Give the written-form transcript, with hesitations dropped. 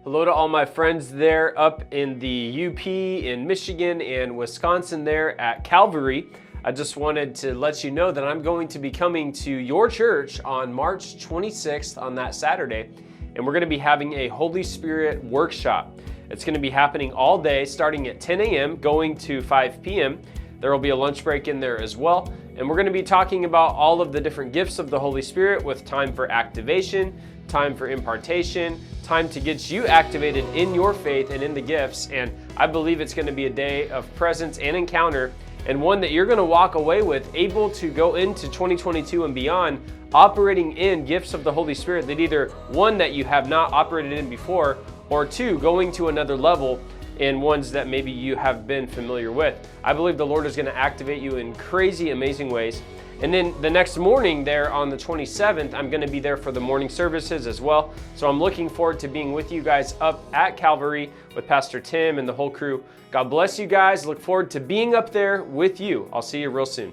Hello to all my friends there up in the UP in Michigan and Wisconsin there at Calvary. I just wanted to let you know that I'm going to be coming to your church on March 26th on that Saturday, and we're going to be having a Holy Spirit workshop. It's going to be happening all day starting at 10 a.m. going to 5 p.m. There will be a lunch break in there as well, and we're going to be talking about all of the different gifts of the Holy Spirit with time for activation, time for impartation, time to get you activated in your faith and in the gifts. And I believe it's going to be a day of presence and encounter, and one that you're going to walk away with able to go into 2022 and beyond operating in gifts of the Holy Spirit that either one that you have not operated in before, or two, going to another level in ones that maybe you have been familiar with. I believe the Lord is going to activate you in crazy, amazing ways. And then the next morning there on the 27th, I'm going to be there for the morning services as well. So I'm looking forward to being with you guys up at Calvary with Pastor Tim and the whole crew. God bless you guys. Look forward to being up there with you. I'll see you real soon.